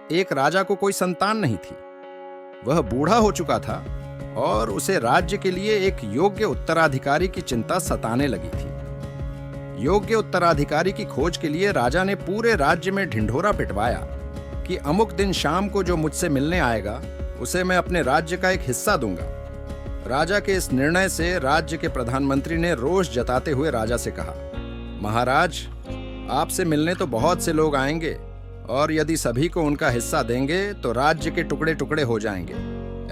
एक राजा को कोई संतान नहीं थी। वह बूढ़ा हो चुका था और उसे राज्य के लिए एक योग्य उत्तराधिकारी की चिंता सताने लगी थी। योग्य उत्तराधिकारी की खोज के लिए राजा ने पूरे राज्य में ढिंढोरा पिटवाया कि अमुक दिन शाम को जो मुझसे मिलने आएगा उसे मैं अपने राज्य का एक हिस्सा दूंगा। राजा के इस निर्णय से राज्य के प्रधानमंत्री ने रोष जताते हुए राजा से कहा, महाराज, आपसे मिलने तो बहुत से लोग आएंगे और यदि सभी को उनका हिस्सा देंगे तो राज्य के टुकड़े टुकड़े हो जाएंगे।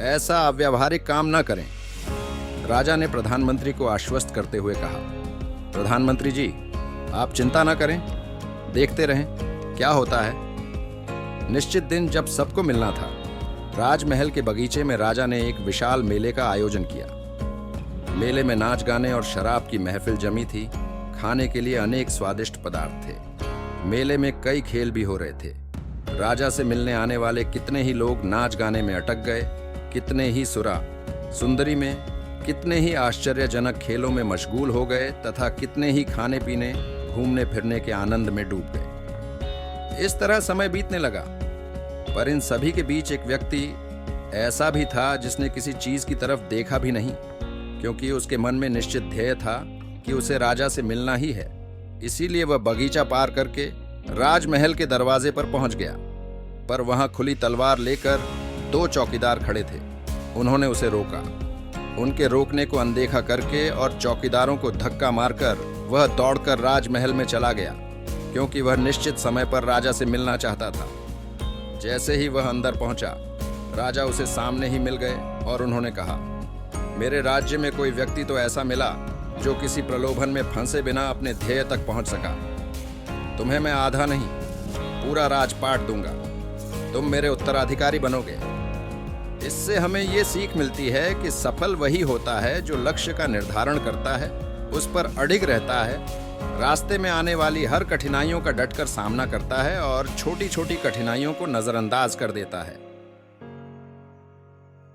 ऐसा अव्यावहारिक काम न करें। राजा ने प्रधानमंत्री को आश्वस्त करते हुए कहा, प्रधानमंत्री जी, आप चिंता न करें, देखते रहें क्या होता है। निश्चित दिन जब सबको मिलना था, राजमहल के बगीचे में राजा ने एक विशाल मेले का आयोजन किया। मेले में नाच गाने और शराब की महफिल जमी थी। खाने के लिए अनेक स्वादिष्ट पदार्थ थे। मेले में कई खेल भी हो रहे थे। राजा से मिलने आने वाले कितने ही लोग नाच गाने में अटक गए, कितने ही सुरा सुंदरी में, कितने ही आश्चर्यजनक खेलों में मशगूल हो गए तथा कितने ही खाने पीने, घूमने फिरने के आनंद में डूब गए। इस तरह समय बीतने लगा, पर इन सभी के बीच एक व्यक्ति ऐसा भी था जिसने किसी चीज की तरफ देखा भी नहीं, क्योंकि उसके मन में निश्चित ध्येय था कि उसे राजा से मिलना ही है। इसीलिए वह बगीचा पार करके राजमहल के दरवाजे पर पहुंच गया। पर वहां खुली तलवार लेकर 2 चौकीदार खड़े थे। उन्होंने उसे रोका। उनके रोकने को अनदेखा करके और चौकीदारों को धक्का मारकर वह दौड़कर राजमहल में चला गया, क्योंकि वह निश्चित समय पर राजा से मिलना चाहता था। जैसे ही वह अंदर पहुंचा, राजा उसे सामने ही मिल गए और उन्होंने कहा, मेरे राज्य में कोई व्यक्ति तो ऐसा मिला जो किसी प्रलोभन में फंसे बिना अपने ध्येय तक पहुंच सका। तुम्हें मैं आधा नहीं, पूरा राजपाट दूंगा। तुम मेरे उत्तराधिकारी बनोगे। इससे हमें ये सीख मिलती है कि सफल वही होता है जो लक्ष्य का निर्धारण करता है, उस पर अडिग रहता है, रास्ते में आने वाली हर कठिनाइयों का डटकर सामना करता है और छोटी छोटी कठिनाइयों को नजरअंदाज कर देता है।